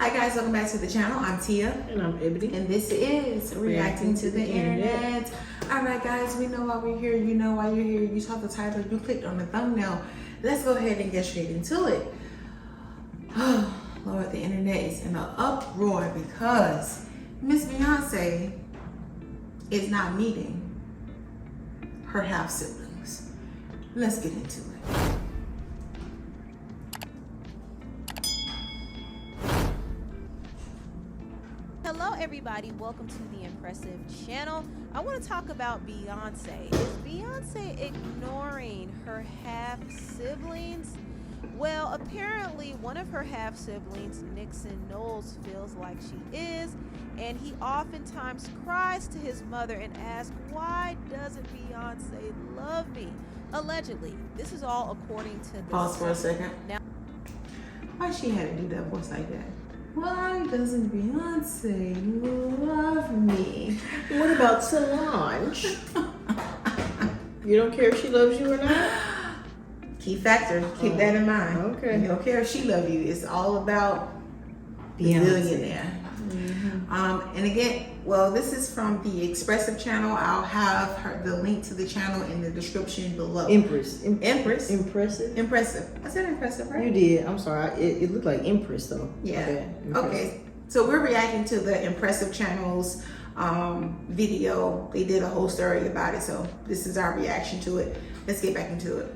Hi guys, welcome back to the channel. I'm Tia. And I'm Ebony. And this is Reacting to the Internet. Alright guys, we know why we're here. You know why you're here. You saw the title, you clicked on the thumbnail. Let's go ahead and get straight into it. Oh, Lord, the internet is in an uproar because Miss Beyonce is not meeting her half siblings. Let's get into it. Hello everybody, welcome to the Empressive channel. I want to talk about Beyonce. Is Beyonce ignoring her half siblings? Well, apparently one of her half siblings, Knowles, feels like she is, and he oftentimes cries to his mother and asks, why doesn't Beyonce love me? Allegedly. This is all according to this. Pause for a second. Now, why she had to do that voice like that? Why doesn't Beyonce love me? What about Solange? You don't care if she loves you or not? Key factor, keep that in mind. Okay. You don't care if she loves you. It's all about the billionaire. And again, well, this is from the Expressive channel. I'll have the link to the channel in the description below. Empressive. Impressive. I said impressive, right? You did. I'm sorry. It looked like Empress though. Yeah. Okay. So we're reacting to the Impressive channel's video. They did a whole story about it. So this is our reaction to it. Let's get back into it.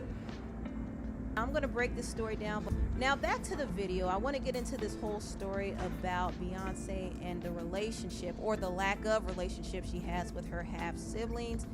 I'm going to break this story down. Now back to the video. I want to get into this whole story about Beyonce and the relationship, or the lack of relationship, she has with her half siblings.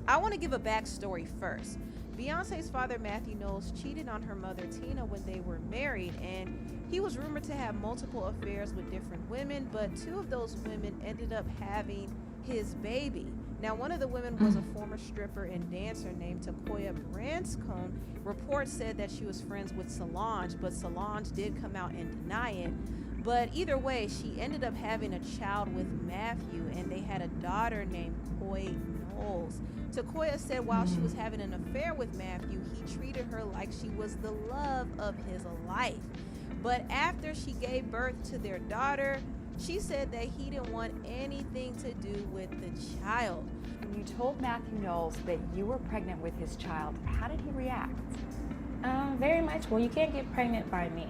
I want to give a backstory first. Beyonce's father, Matthew Knowles, cheated on her mother, Tina, when they were married, and he was rumored to have multiple affairs with different women, but two of those women ended up having his baby. Now, one of the women was a former stripper and dancer named Tokoya Branscombe. Reports said that she was friends with Solange, but Solange did come out and deny it. But either way, she ended up having a child with Matthew, and they had a daughter named Knowles. Tokoya said while she was having an affair with Matthew, he treated her like she was the love of his life. But after she gave birth to their daughter, she said that he didn't want anything to do with the child. When you told Matthew Knowles that you were pregnant with his child, how did he react? Very much, well, you can't get pregnant by me.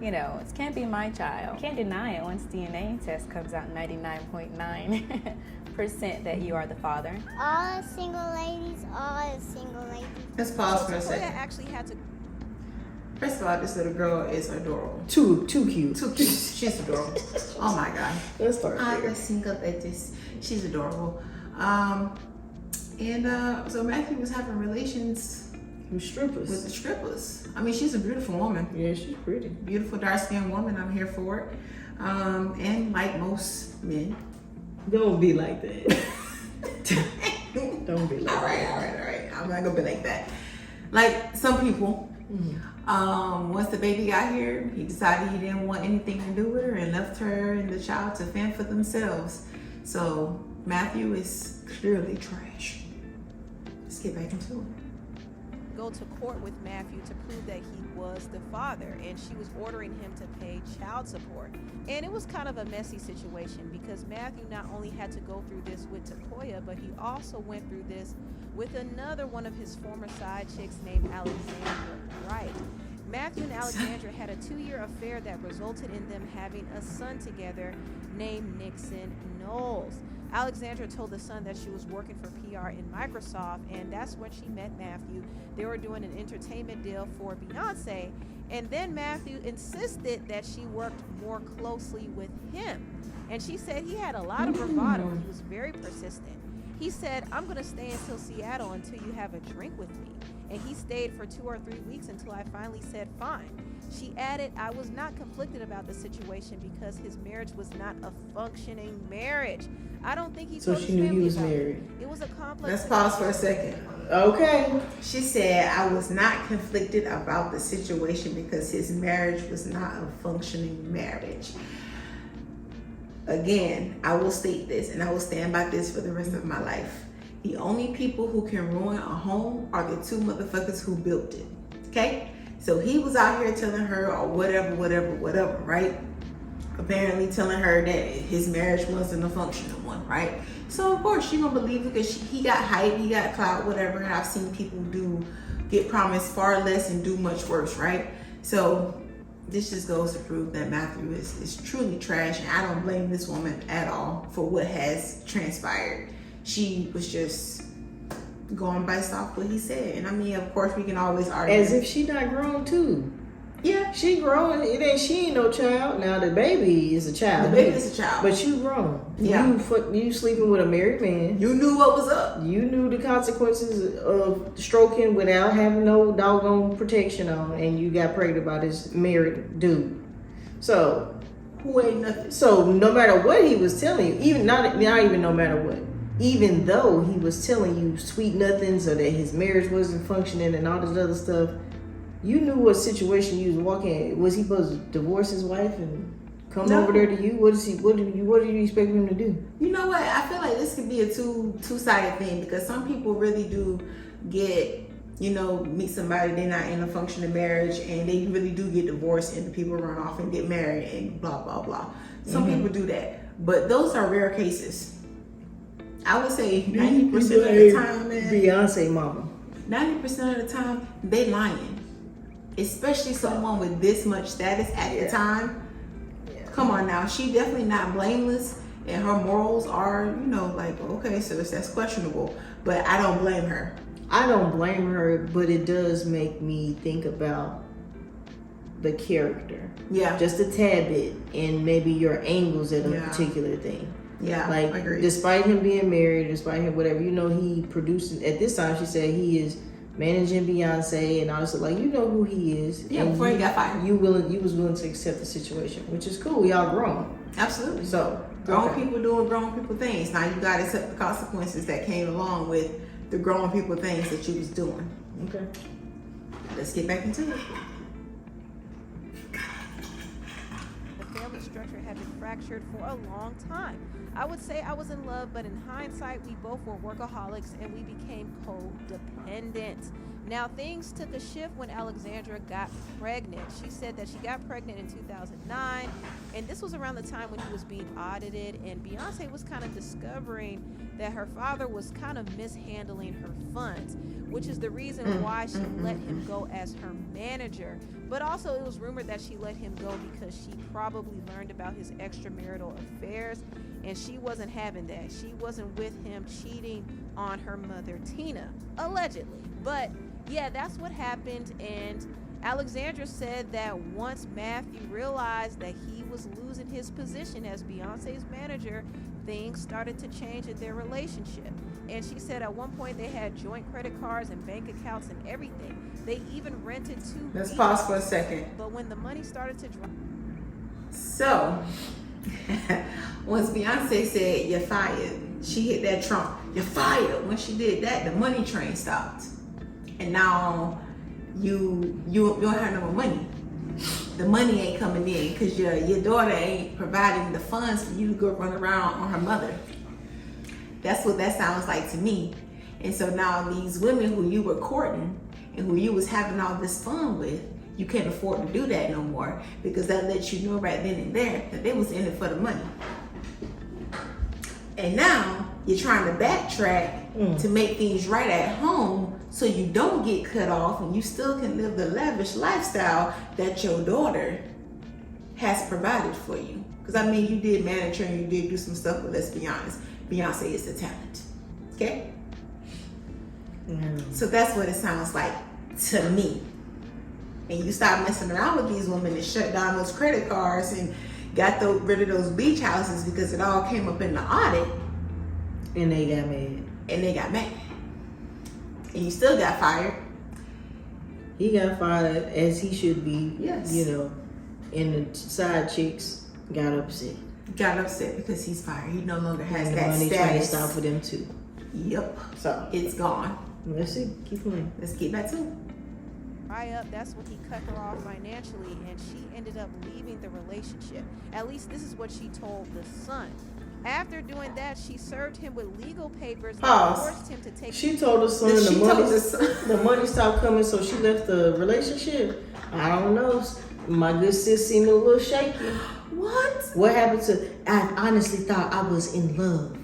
You know, it can't be my child. Can't deny it once DNA test comes out 99.9% that you are the father. All single ladies, all single ladies. Let's pause for a Tokoya second. actually had to. First of all, this little girl is adorable. Too cute. Too cute. She's adorable. Oh my God. Let's start I there. was single ladies. She's adorable. So Matthew was having relations With strippers. with the strippers. I mean, she's a beautiful woman. Yeah, she's pretty. Beautiful dark-skinned woman. I'm here for it. And like most men. Don't be like that. Don't be like All right. I'm not gonna be like that. Like some people. Once the baby got here, he decided he didn't want anything to do with her and left her and the child to fend for themselves. So Matthew is clearly trash. Let's get back into it. Go to court with Matthew to prove that he was the father, and she was ordering him to pay child support. And it was kind of a messy situation because Matthew not only had to go through this with Tokoya, but he also went through this with another one of his former side chicks named Alexandra Wright. Matthew and Alexandra had a 2-year affair that resulted in them having a son together named Knowles. Alexandra told the Sun that she was working for PR in Microsoft, and that's when she met Matthew. They were doing an entertainment deal for Beyonce, and then Matthew insisted that she worked more closely with him. And she said he had a lot of bravado. He was very persistent. He said, I'm going to stay until Seattle until you have a drink with me. And he stayed for 2 or 3 weeks until I finally said fine. She added, I was not conflicted about the situation because his marriage was not a functioning marriage. I don't think he So told she his knew he family was about it. married. It was a complex. Let's pause for a second. Okay. She said, I was not conflicted about the situation because his marriage was not a functioning marriage. Again, I will state this and I will stand by this for the rest of my life. The only people who can ruin a home are the two motherfuckers who built it. Okay? So he was out here telling her or whatever, right? Apparently telling her that his marriage wasn't a functional one, right? So of course she gonna believe it because he got hype, he got clout, whatever. And I've seen people get promised far less and do much worse, right? So this just goes to prove that Matthew is truly trash, and I don't blame this woman at all for what has transpired. She was just going based off what he said. And I mean, of course, we can always argue. As if she not grown too. Yeah. She grown. She ain't no child. Now the baby is a child. The baby is a child. But you grown. Yeah. You sleeping with a married man. You knew what was up. You knew the consequences of stroking without having no doggone protection on, and you got pregnant by this married dude. So who ain't nothing. So no matter what he was telling you, even not even no matter what, even though he was telling you sweet nothings or that his marriage wasn't functioning and all this other stuff, you knew what situation you was walking in. Was he supposed to divorce his wife and come over there to you? What do you expect him to do? You know what? I feel like this could be a two-sided thing, because some people really do get, meet somebody, they're not in a functioning marriage, and they really do get divorced, and the people run off and get married and blah, blah, blah. Some people do that, but those are rare cases. I would say 90% of the time, man. Beyonce mama. 90% of the time, they lying. Especially someone with this much status at the time. Yeah. Come on now, she definitely not blameless, and her morals are, okay, so that's questionable. But I don't blame her. I don't blame her, but it does make me think about the character. Yeah. Just a tad bit, and maybe your angles at a particular thing. Yeah, like, I agree. Despite him being married, despite him whatever, he produces, at this time she said he is managing Beyonce and all this, like, who he is. Yeah, and before he got fired. You was willing to accept the situation, which is cool. We all grown. Absolutely. So grown people doing grown people things. Now you gotta accept the consequences that came along with the grown people things that you was doing. Okay. Let's get back into it. The family structure had been fractured for a long time. I would say I was in love, but in hindsight, we both were workaholics and we became codependent. Now, things took a shift when Alexandra got pregnant. She said that she got pregnant in 2009, and this was around the time when he was being audited, and Beyonce was kind of discovering that her father was kind of mishandling her funds, which is the reason why she let him go as her manager. But also, it was rumored that she let him go because she probably learned about his extramarital affairs, and she wasn't having that. She wasn't with him cheating on her mother, Tina, allegedly. But yeah, that's what happened. And Alexandra said that once Matthew realized that he was losing his position as Beyonce's manager, things started to change in their relationship. And she said at one point they had joint credit cards and bank accounts and everything. They even rented 2 Let's pause for a second. But when the money started to drop. So, once Beyonce said, "You're fired," she hit that trump. "You're fired." When she did that, the money train stopped. And now you don't have no more money. The money ain't coming in because your daughter ain't providing the funds for you to go run around on her mother. That's what that sounds like to me. And so now these women who you were courting and who you was having all this fun with, you can't afford to do that no more, because that lets you know right then and there that they was in it for the money. And now you're trying to backtrack to make things right at home so you don't get cut off and you still can live the lavish lifestyle that your daughter has provided for you. Because I mean, you did manage her and you did do some stuff, but let's be honest, Beyonce is the talent. Okay? So that's what it sounds like to me. And you stop messing around with these women and shut down those credit cards and got rid of those beach houses because it all came up in the audit. And they got mad. And you still got fired. He got fired as he should be. Yes. And the side chicks got upset. Got upset because he's fired. He no longer has and that the money status. trying to stop for them too. Yep. So it's gone. Let's see. Keep playing. Let's get back to it. Up, that's when he cut her off financially, and she ended up leaving the relationship. At least this is what she told the Sun. After doing that, she served him with legal papers that Pause. forced him to take. She told her son She told the son. the money stopped coming, so she left the relationship. I don't know. My good sis seemed a little shaky. What? What happened to? I honestly thought I was in love,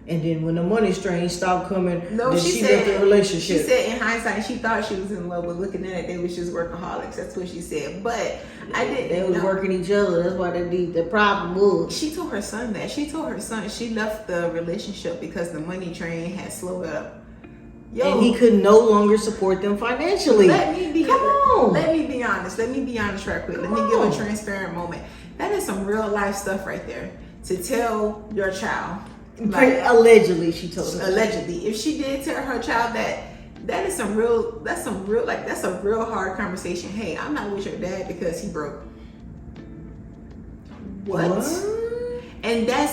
and then when the money strain stopped coming, No, then she left the said. relationship. She said in hindsight she thought she was in love, but looking at it, they was just workaholics. That's what she said. But I didn't. They was know. working each other. That's why the problem was. She told her son that. She told her son she left the relationship because the money train had slowed up. Yo, And he could no longer support them financially. Let me be Come on. Let me be honest. Let me be honest right quick. Let me give a transparent moment. That is some real life stuff right there to tell your child. Like, Allegedly, she told him. allegedly, if she did tell her child that is that's a real hard conversation. Hey, I'm not with your dad because he broke. What? And I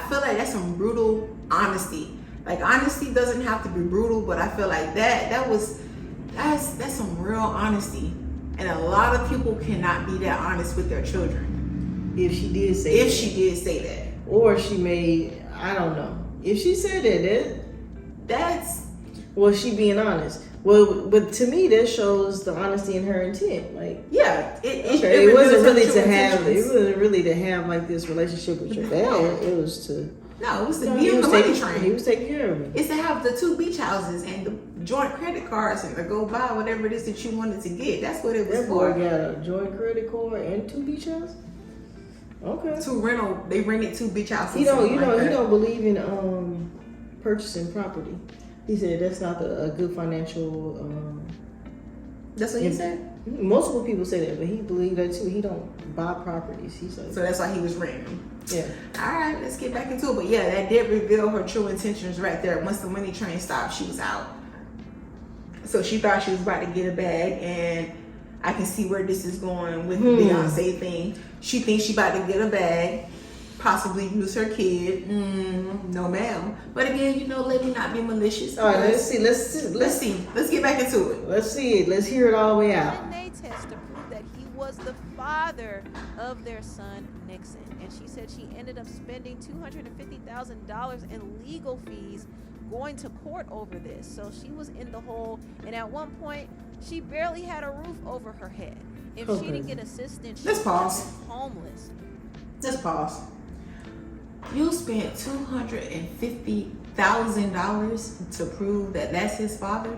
feel like that's some brutal honesty. Like, honesty doesn't have to be brutal, but I feel like that's some real honesty. And a lot of people cannot be that honest with their children. If she did say that. She did say that. Or she made, I don't know. If she said That's well, she being honest. Well, but to me, that shows the honesty in her intent. Like, yeah. it wasn't really to have. Intentions. It wasn't really to have like this relationship with your dad. It was to. No, it was to No, be he on was the money taking- train. He was taking care of me. It's to have the 2 beach houses and the joint credit cards and to go buy whatever it is that you wanted to get. That's what it was That boy for. got a joint credit card and 2 beach houses. Okay. They rented 2 beach houses. He don't. something like He that. don't believe in purchasing property. He said that's not a good financial. That's what he said. Multiple people say that, but he believed that too. He don't buy properties. He said. So that's why he was renting. Yeah. All right, let's get back into it. But yeah, that did reveal her true intentions right there. Once the money train stopped, she was out. So she thought she was about to get a bag, and I can see where this is going with the Beyonce thing. She thinks she about to get a bag, possibly use her kid. No, ma'am. But again, let me not be malicious. All right. Let's see. Let's get back into it. Let's see it. Let's hear it all the way out. DNA test to prove that he was the father of their son Nixon, and she said she ended up spending $250,000 in legal fees going to court over this. So she was in the hole, and at one point she barely had a roof over her head. If she didn't get assistance, she Let's was pause. homeless. Just pause. You spent $250,000 to prove that that's his father?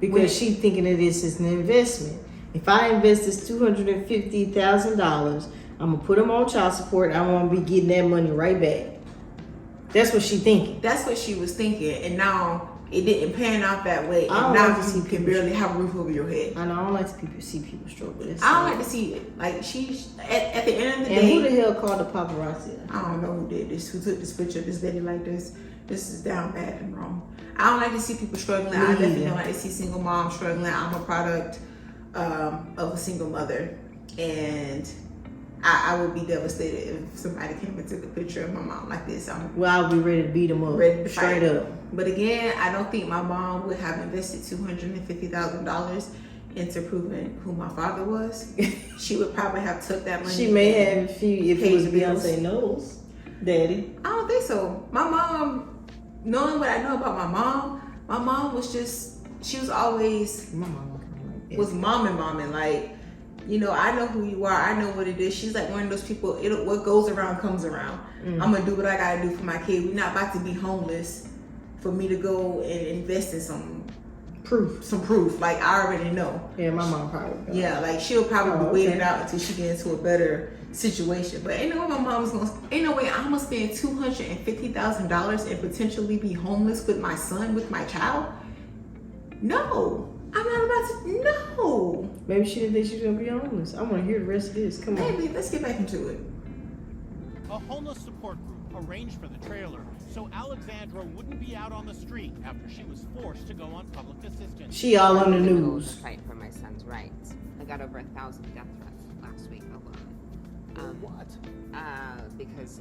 Because she thinking that this is an investment. If I invest this $250,000, I'm gonna put him on child support. And I'm gonna be getting that money right back. That's what she thinking. That's what she was thinking, and now it didn't pan out that way. I And don't now like to see you can people barely have a roof over your head. I know. I don't like to see people struggle. That's I don't sad. like to see it. Like, she's at the end of the And who the day, hell called the paparazzi? I don't know who did this, who took this picture of this lady like this. This is down bad and wrong. I don't like to see people struggling. I definitely don't like to see single moms struggling. I'm a product of a single mother, and I would be devastated if somebody came and took a picture of my mom like this. Well, I'll be ready to beat him up. Ready to straight fight. up. But again, I don't think my mom would have invested $250,000 into proving who my father was. She would probably have took that money. She may have if it was paid bills. Beyonce Knowles, daddy. I don't think so. My mom, knowing what I know about my mom was she was always My mama was momming. Like, I know who you are. I know what it is. She's like one of those people, what goes around comes around. I'm going to do what I got to do for my kid. We're not about to be homeless for me to go and invest in some proof. Like, I already know. Yeah, my mom probably. Yeah, like, she'll probably Oh, wait okay. it out until she gets into a better situation. But ain't no way I'm going to spend $250,000 and potentially be homeless with my son, with my child. No. I'm not about to. No. Maybe she didn't think she was gonna be homeless. I want to hear the rest of this. Come on. Maybe. Let's get back into it. A homeless support group arranged for the trailer so Alexandra wouldn't be out on the street after she was forced to go on public assistance. She all on the I'm gonna go news. to fight for my son's rights. I got over 1,000 death threats last week alone. What? Because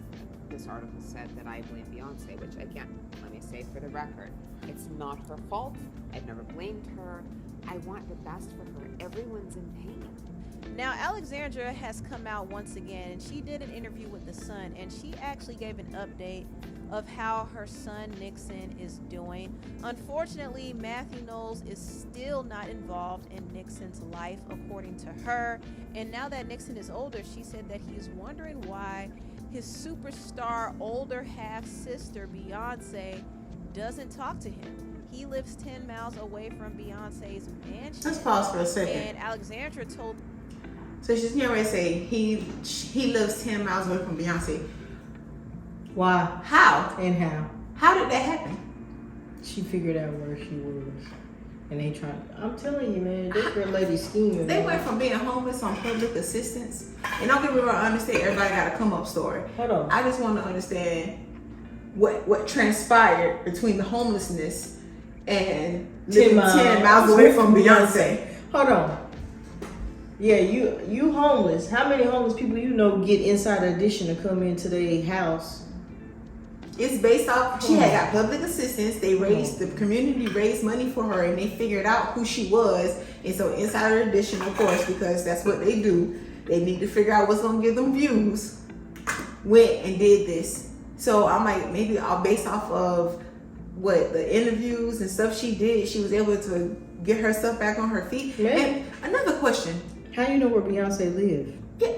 this article said that I blame Beyonce, which again, let me say for the record, it's not her fault. I've never blamed her. I want the best for her. Everyone's in pain. Now, Alexandra has come out once again, and she did an interview with The Sun, and she actually gave an update of how her son Nixon is doing. Unfortunately, Matthew Knowles is still not involved in Nixon's life, according to her. And now that Nixon is older, she said that he's wondering why his superstar older half-sister, Beyonce, doesn't talk to him. He lives 10 miles away from Beyonce's mansion. Let's pause for a second. And Alexandra told... So she's here to say he lives 10 miles away from Beyonce. Why? How? And how? How did that happen? She figured out where she was. And they tried. I'm telling you, man, this girl lady scheming. They went from being homeless on public assistance. And don't get me wrong, I understand everybody got a come up story. Hold on. I just want to understand what transpired between the homelessness and living 10 miles away from Beyonce. Hold on. Yeah, you homeless. How many homeless people you know get inside the addition to come into their house? It's based off, she had got public assistance. They raised, the community raised money for her, and they figured out who she was. And so inside her addition, of course, because that's what they do, they need to figure out what's gonna give them views, went and did this. So I'm like, maybe based off of what the interviews and stuff she did, she was able to get herself back on her feet. Yeah. And another question. How you know where Beyonce live? Yeah.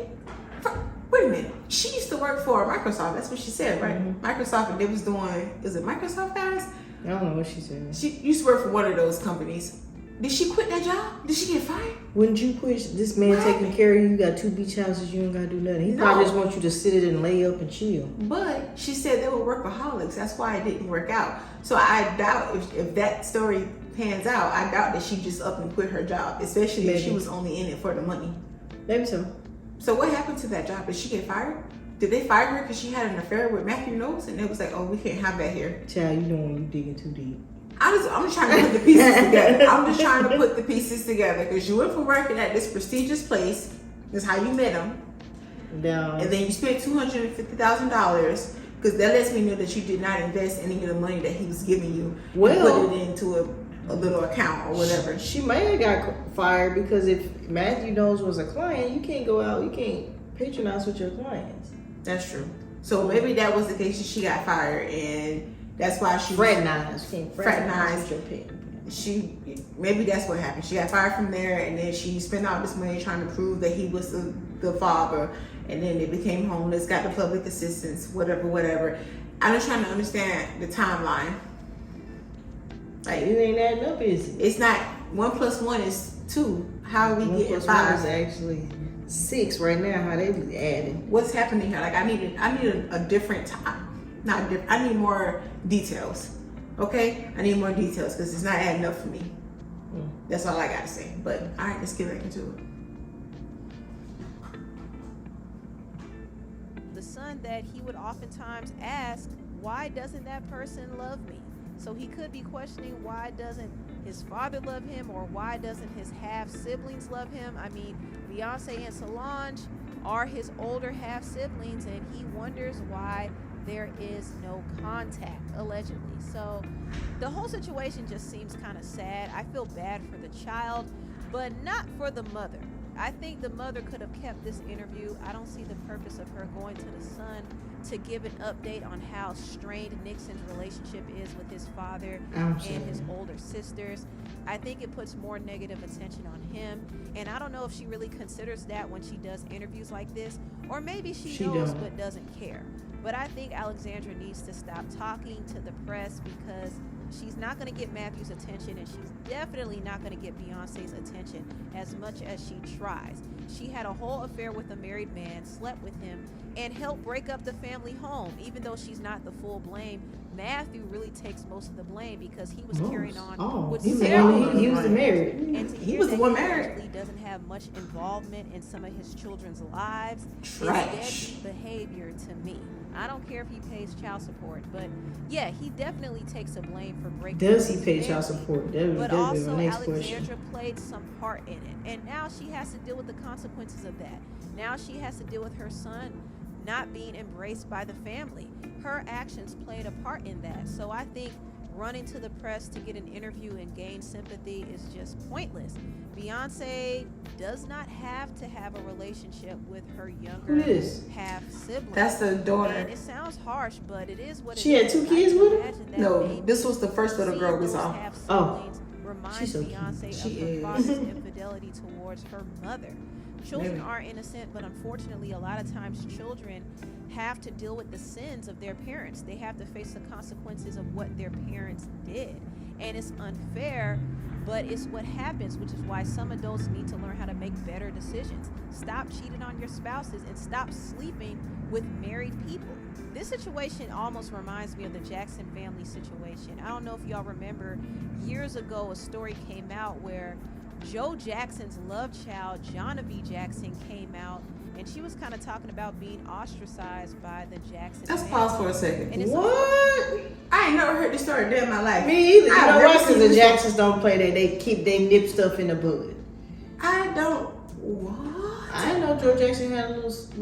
Wait a minute. She used to work for Microsoft. That's what she said, right? Mm-hmm. Microsoft, and they was doing, is it Microsoft, guys? I don't know what she said. She used to work for one of those companies. Did she quit that job? Did she get fired? Wouldn't you push this man taking care of you? You got 2 beach houses, you don't gotta do nothing. He No. probably just wants you to sit it and lay up and chill. But she said they were workaholics. That's why it didn't work out. So I doubt if that story pans out, I doubt that she just up and quit her job, especially if she was only in it for the money. Maybe so. So what happened to that job? Did she get fired? Did they fire her because she had an affair with Matthew Knowles? And it was like, oh, we can't have that here. Child, you know when you digging too deep. I'm just trying to put the pieces together. I'm just trying to put the pieces together because you went from working at this prestigious place. That's how you met him. No. And then you spent $250,000 because that lets me know that you did not invest any of the money that he was giving you. Well, and put it into a little account or whatever. She may have got fired because if Matthew Knowles was a client, you can't go out, you can't patronize with your clients. That's true. So maybe that was the case that she got fired, and that's why she fraternize. She maybe that's what happened. She got fired from there, and then she spent all this money trying to prove that he was the father, and then they became homeless, got the public assistance, whatever. I'm just trying to understand the timeline. Like, it ain't adding up, is it? It's not 1 + 1 is 2. How are we getting 5? 1 + 1 is actually 6 right now. How they adding? What's happening here? Like I need a different time. Not different. I need more details. Okay, I need more details because it's not adding up for me. That's all I gotta say. But all right, let's get back into it. The son that he would oftentimes ask, why doesn't that person love me? So he could be questioning why doesn't his father love him, or why doesn't his half siblings love him? I mean, Beyonce and Solange are his older half siblings, and he wonders why there is no contact, allegedly. So the whole situation just seems kind of sad. I feel bad for the child, but not for the mother. I think the mother could have kept this interview. I don't see the purpose of her going to the Sun to give an update on how strained Nixon's relationship is with his father and his older sisters. I think it puts more negative attention on him, and I don't know if she really considers that when she does interviews like this, or maybe she knows but doesn't care. But I think Alexandra needs to stop talking to the press because she's not going to get Matthew's attention, and she's definitely not going to get Beyonce's attention as much as she tries. She had a whole affair with a married man, slept with him, and helped break up the family home. Even though she's not the full blame, Matthew really takes most of the blame because he was carrying on with several. He was the married. And to hear that he actually doesn't have much involvement in some of his children's lives is deadbeat behavior to me. I don't care if he pays child support, but yeah, he definitely takes a blame for breaking. Does he pay child support? But also, Alexandra played some part in it, and now she has to deal with the consequences of that. Now she has to deal with her son not being embraced by the family. Her actions played a part in that. So I think running to the press to get an interview and gain sympathy is just pointless. Beyonce does not have to have a relationship with her younger half sibling. That's the daughter. And it sounds harsh, but it is what She it had is. 2 kids with her? No, this was the first little girl we saw. Oh. Reminds She's so Beyonce cute. She of her is. father's infidelity towards her mother. Children are innocent, but unfortunately, a lot of times children have to deal with the sins of their parents. They have to face the consequences of what their parents did. And it's unfair, but it's what happens, which is why some adults need to learn how to make better decisions. Stop cheating on your spouses and stop sleeping with married people. This situation almost reminds me of the Jackson family situation. I don't know if y'all remember, years ago a story came out where Joe Jackson's love child, Johnavie Jackson, came out, and she was kind of talking about being ostracized by the Jackson Let's family. pause for a second. And it's What? I ain't never heard this story a day in my life. Me either. You I've know never why? seen Because the this Jacksons don't play that. They nip stuff in the bud. I don't. What? I didn't know Joe Jackson had a little side.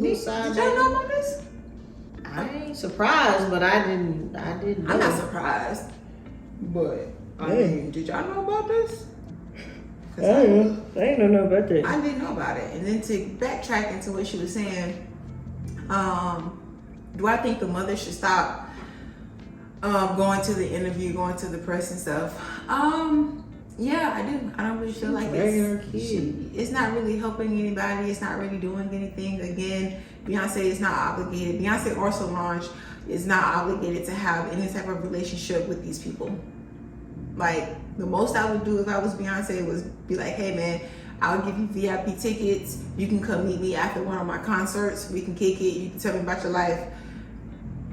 Did y'all know about this? I ain't surprised, but I didn't know. I'm not surprised. But, I mean, did y'all know about this? I ain't know about that. I didn't know about it. And then to backtrack into what she was saying, do I think the mother should stop going to the interview, going to the press and stuff? Yeah, I do. I don't really feel like it's not really helping anybody. It's not really doing anything. Again, Beyonce is not obligated. Beyonce or Solange is not obligated to have any type of relationship with these people. Like, the most I would do if I was Beyonce was be like, hey man, I'll give you VIP tickets. You can come meet me after one of my concerts. We can kick it. You can tell me about your life.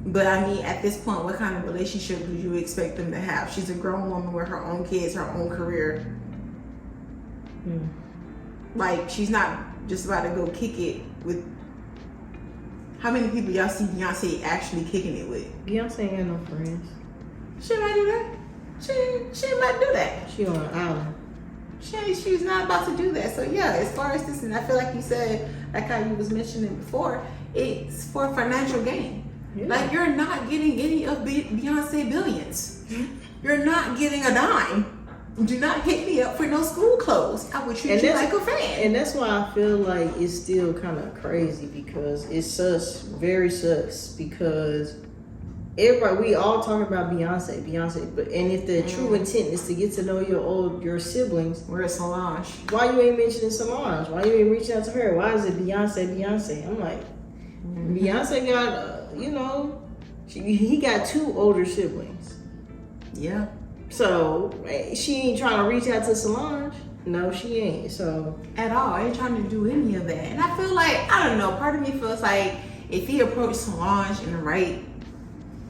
But I mean, at this point, what kind of relationship do you expect them to have? She's a grown woman with her own kids, her own career. Like, she's not just about to go kick it with. How many people y'all see Beyonce actually kicking it with? Beyonce ain't got no friends. She might do that. She might do that. She on an island. She's not about to do that. So yeah, as far as this, and I feel like you said, like how you was mentioning before, it's for financial gain. Yeah. Like, you're not getting any of Beyonce billions. You're not getting a dime. Do not hit me up for no school clothes. I would treat you like a fan. And that's why I feel like it's still kind of crazy, because it's sus, very sus, because everybody, we all talking about Beyonce, but and if the true intent is to get to know your siblings, where's Solange? Why you ain't mentioning Solange? Why you ain't reaching out to her? Why is it Beyonce? I'm like, Beyonce got, he got 2 older siblings. Yeah. So she ain't trying to reach out to Solange. No, she ain't. So at all, I ain't trying to do any of that. And I feel like, I don't know, part of me feels like if he approached Solange in the right,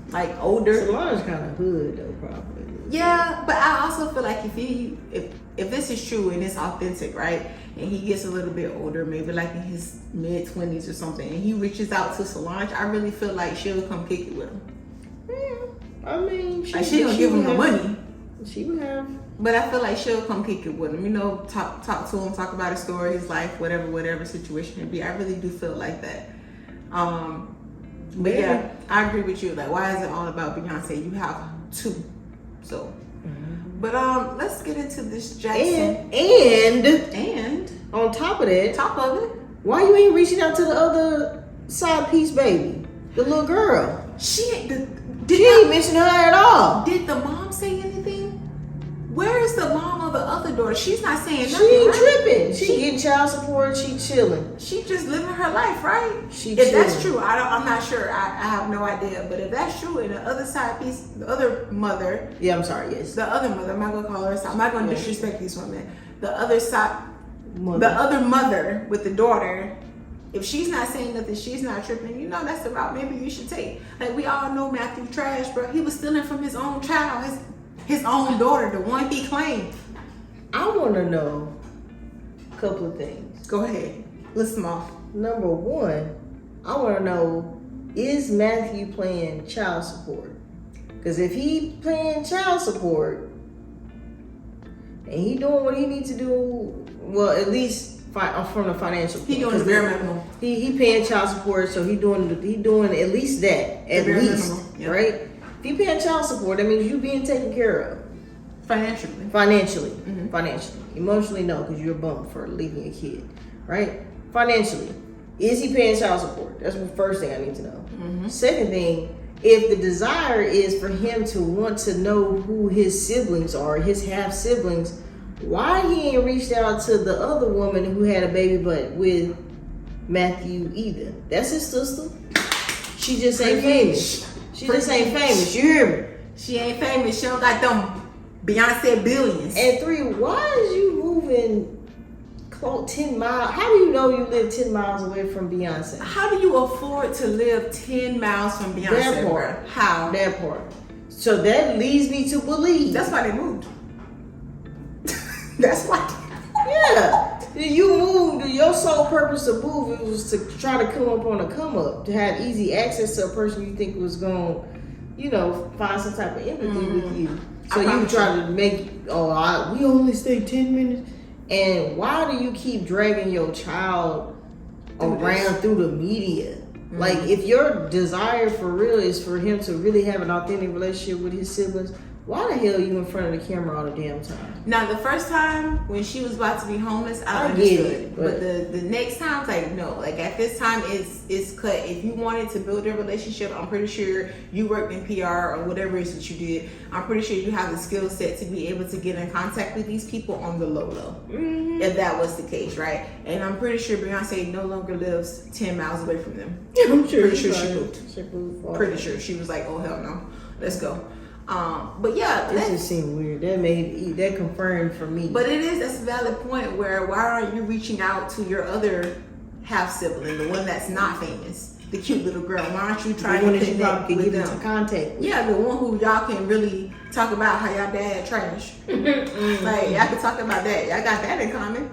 like, older. Solange kind of hood though, probably. Yeah, but I also feel like if this is true and it's authentic, right, and he gets a little bit older, maybe like in his mid-20s or something, and he reaches out to Solange, I really feel like she'll come kick it with him. I mean, she gonna give him the money. She would have. But I feel like she'll come kick it with him. Talk to him, talk about his story, his life, whatever situation it be. I really do feel like that. But yeah, I agree with you. Like, why is it all about Beyonce? You have 2. So, but let's get into this Jackson. And on top of it, why you ain't reaching out to the other side piece baby, the little girl? She ain't mention her at all. Did the mom say anything? Where is the mom of the other daughter? She's not saying nothing. She ain't right? tripping. She getting child support. She chilling. She just living her life, right? If that's true, I'm not sure. I have no idea. But if that's true, and the other side piece, the other mother. Yeah, I'm sorry. Yes. The other mother. I'm not gonna call her. I'm not gonna disrespect these women. The other side, the other mother with the daughter. If she's not saying nothing, she's not tripping, that's the route maybe you should take. Like, we all know Matthew trash, bro. He was stealing from his own child, his own daughter, the one he claimed. I want to know a couple of things. Go ahead. List them off. Number 1, I want to know, is Matthew paying child support? Because if he paying child support and he doing what he needs to do, well, at least from the financial point. He doing the bare minimum. He paying child support, so he doing at least that. At least, right? If he paying child support. That means you being taken care of. Financially. Financially. Mm-hmm. Financially. Emotionally, no, because you're a bum for leaving a kid. Right? Financially. Is he paying child support? That's the first thing I need to know. Mm-hmm. Second thing, if the desire is for him to want to know who his siblings are, his half siblings, why he ain't reached out to the other woman who had a baby but with Matthew either? That's his sister. She just ain't famous. She just ain't famous. You hear me? She ain't famous. She don't got them Beyonce billions. And 3, why is you moving 10 miles? How do you know you live 10 miles away from Beyonce? How do you afford to live 10 miles from Beyonce? That part. Bro? How? That part. So that leads me to believe. That's why they moved. That's why. Yeah. You moved. Your sole purpose of moving was to try to come up on a come up, to have easy access to a person you think was going to, you know, find some type of empathy with you. So you try to make, we only stay 10 minutes. And why do you keep dragging your child around through the media? Mm-hmm. Like, if your desire for real is for him to really have an authentic relationship with his siblings, why the hell are you in front of the camera all the damn time? Now, the first time when she was about to be homeless, I understood it. But the next time, like, no. Like, at this time, it's cut. If you wanted to build a relationship, I'm pretty sure you worked in PR or whatever it is that you did. I'm pretty sure you have the skill set to be able to get in contact with these people on the low. Mm-hmm. If that was the case, right? And I'm pretty sure Beyonce no longer lives 10 miles away from them. I'm sure pretty sure she moved. Pretty sure. She was like, oh, hell no. Let's go. But yeah, it just seemed weird. That confirmed for me. But that's a valid point. Where why aren't you reaching out to your other half sibling, the one that's not famous, the cute little girl? Why aren't you trying to connect with them? Into contact with. Yeah, the one who y'all can really talk about how y'all dad trash. Like, y'all can talk about that. Y'all got that in common.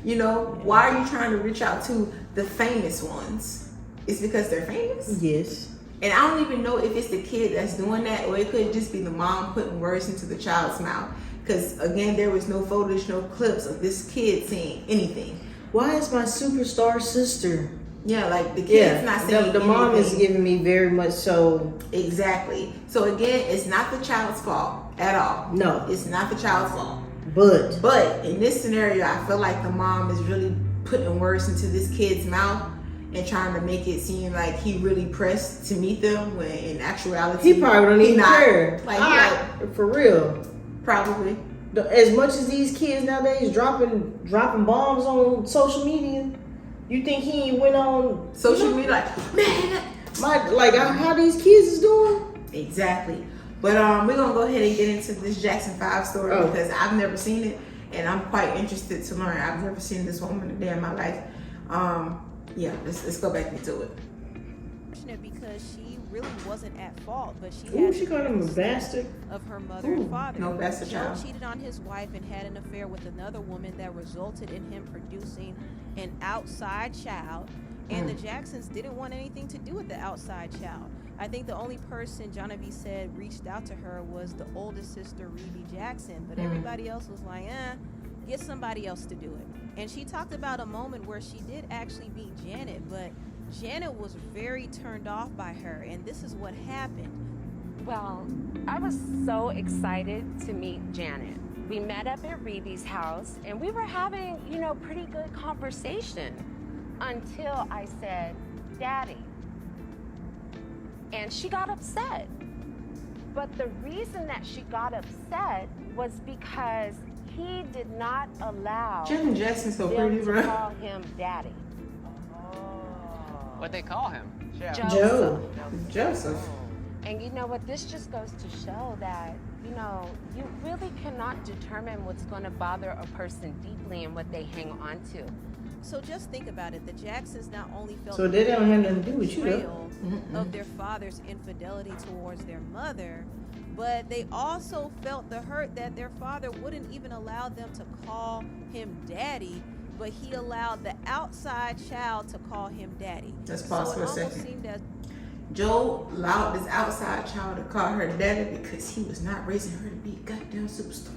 You know, why are you trying to reach out to the famous ones? It's because they're famous? Yes. And I don't even know if it's the kid that's doing that, or it could just be the mom putting words into the child's mouth. Because, again, there was no footage, no clips of this kid saying anything. Why is my superstar sister? Yeah, like, the kid's not saying anything. The mom is giving me very much so. Exactly. So, again, it's not the child's fault at all. No. It's not the child's fault. But in this scenario, I feel like the mom is really putting words into this kid's mouth and trying to make it seem like he really pressed to meet them, when in actuality he probably don't even care. Like, for real. Probably. As much as these kids nowadays dropping bombs on social media, you think he went on social media like, man, how these kids is doing? Exactly. But we're gonna go ahead and get into this Jackson 5 story because I've never seen it and I'm quite interested to learn. I've never seen this woman a day in my life. Yeah, let's go back into it. Because she really wasn't at fault, but she called him a bastard of her mother and father. No bastard child. Joe cheated on his wife and had an affair with another woman that resulted in him producing an outside child. And the Jacksons didn't want anything to do with the outside child. I think the only person Genevieve said reached out to her was the oldest sister, Rebbie Jackson, but everybody else was like, get somebody else to do it. And she talked about a moment where she did actually meet Janet, but Janet was very turned off by her, and this is what happened. Well, I was so excited to meet Janet. We met up at Rebbie's house, and we were having, pretty good conversation until I said, Daddy. And she got upset. But the reason that she got upset was because he did not allow Janet Jackson's so them pretty, to bro. call him Daddy. What'd they call him? Joseph. And you know what? This just goes to show that, you really cannot determine what's going to bother a person deeply and what they hang on to. So just think about it. The Jacksons not only felt so they don't have nothing to do with you, betrayal of their father's infidelity towards their mother, but they also felt the hurt that their father wouldn't even allow them to call him daddy, but he allowed the outside child to call him daddy. Let's pause for a second. Seemed as Joe allowed this outside child to call her daddy because he was not raising her to be a goddamn superstar.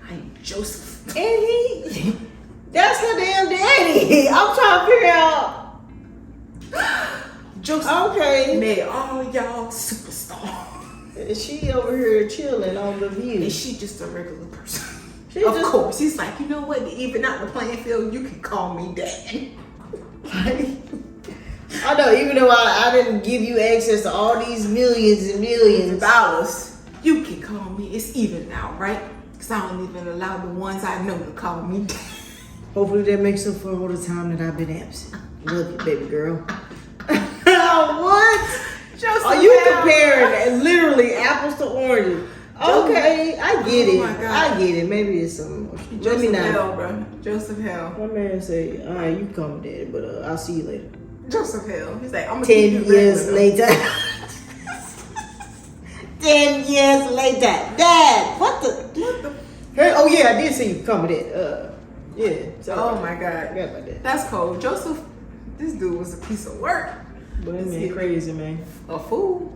I am Joseph. And that's her damn daddy. I'm trying to figure out. Joseph okay. made all y'all superstars. She over here chilling on the View. And she just a regular person. Of course. He's like, you know what? To even out the playing field, you can call me dad. I know, even though I didn't give you access to all these millions and millions of dollars, you can call me. It's even now, right? Because I don't even allow the ones I know to call me dad. Hopefully that makes up for all the time that I've been absent. Love you, baby girl. What? Joseph Are you Hell, comparing literally apples to oranges? Okay, I get it. my God. I get it. Maybe it's some emotion. Let me Joseph not. Hell, bro. Joseph Hell. My man say, all right, you come, daddy, but I'll see you later. Joseph Hell. He's like, I'm gonna 10 keep you years regular. later. 10 years later. Dad, what the? Hey, oh yeah, I did see you come with it. Yeah. So, Oh my God. I forgot about that. That's cold. Joseph, this dude was a piece of work. But that man crazy, man. A fool.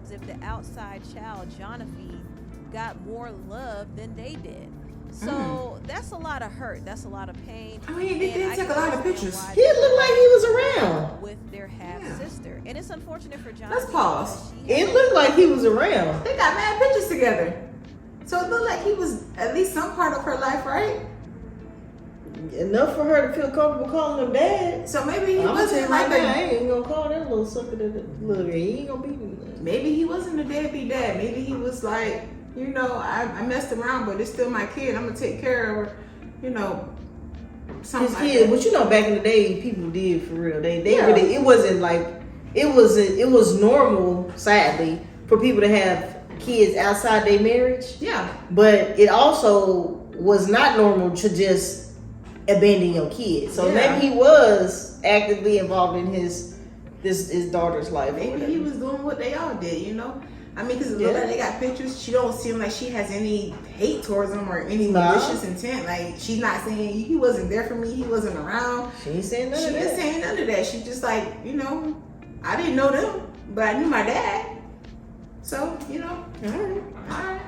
As if the outside child, Jonathan, got more love than they did. So that's a lot of hurt. That's a lot of pain. I mean, they did take a lot of pictures. He looked like he was around. With their half sister, and it's unfortunate for Jonathan. Let's pause. It looked like he was around. They got mad pictures together. So it looked like he was at least some part of her life, right? Enough for her to feel comfortable calling him dad. So maybe he I'm wasn't like like I ain't gonna call that little sucker that look. He ain't gonna be. Maybe he wasn't a deadbeat dad. Maybe he was like, you know, I messed around, but it's still my kid. I'm gonna take care of her. You know, something His like kid, that. but you know, back in the day, people did for real. They Yeah. really. It wasn't like it was normal, sadly, for people to have kids outside their marriage. Yeah. But it also was not normal to just abandon your kid. So Yeah. maybe he was actively involved in his daughter's life. Maybe he was doing what they all did, you know? I mean, because it Yeah. look like they got pictures. She don't seem like she has any hate towards him or any Nah. malicious intent. Like, she's not saying he wasn't there for me, he wasn't around. She ain't saying none She of ain't that. saying none of that. She just like, you know, I didn't know them, but I knew my dad. So, you know, all right.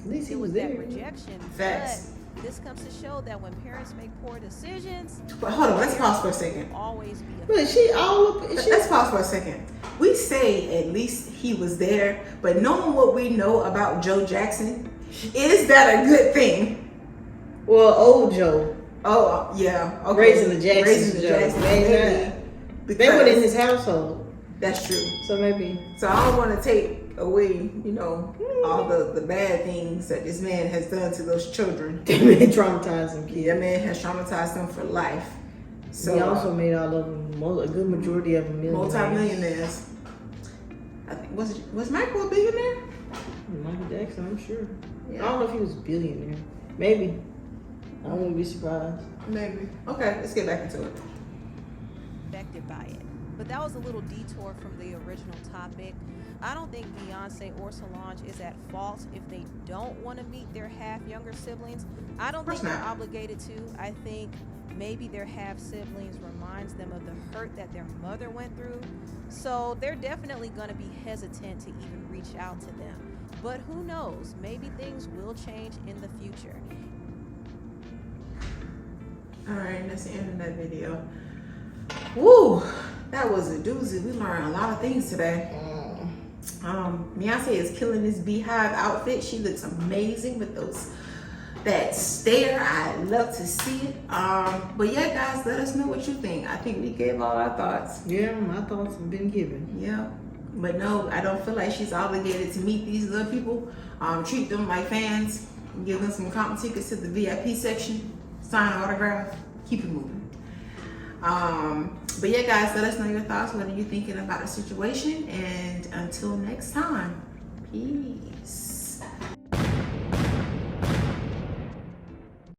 At least he It was was there. that rejection. Facts. But this comes to show that when parents make poor decisions, But hold on, let's pause for a second. will always be a But she all up. Let's pause for a second. We say at least he was there, but knowing what we know about Joe Jackson, is that a good thing? Well, old Joe. Oh, yeah. Okay. Raising the Jacksons. Raising the Joe. Jacksons. Maybe Maybe. not. They were in his household. That's true. So maybe. So I don't want to take away, you know, all the bad things that this man has done to those children. That man traumatized them kids. That man has traumatized them for life. So He also made all of them, a good majority of them millionaires. multi-millionaires. I think was Michael a billionaire? Michael Jackson, I'm sure. Yeah. I don't know if he was a billionaire. Maybe. I wouldn't be surprised. Maybe. Okay, let's get back into it. affected by it. But that was a little detour from the original topic. I don't think Beyonce or Solange is at fault if they don't want to meet their half younger siblings. I don't think they're obligated to. I think maybe their half siblings reminds them of the hurt that their mother went through. So they're definitely going to be hesitant to even reach out to them. But who knows? Maybe things will change in the future. Alright, that's the end of that video. Woo! That was a doozy. We learned a lot of things today. Beyonce is killing this beehive outfit. She looks amazing with that stare. I love to see it. But yeah, guys, let us know what you think. I think we gave all our thoughts. Yeah, my thoughts have been given. Yeah. But no, I don't feel like she's obligated to meet these little people. Treat them like fans. Give them some comp tickets to the VIP section. Sign an autograph. Keep it moving. But yeah, guys, let us know your thoughts. What are you thinking about the situation? And until next time, peace.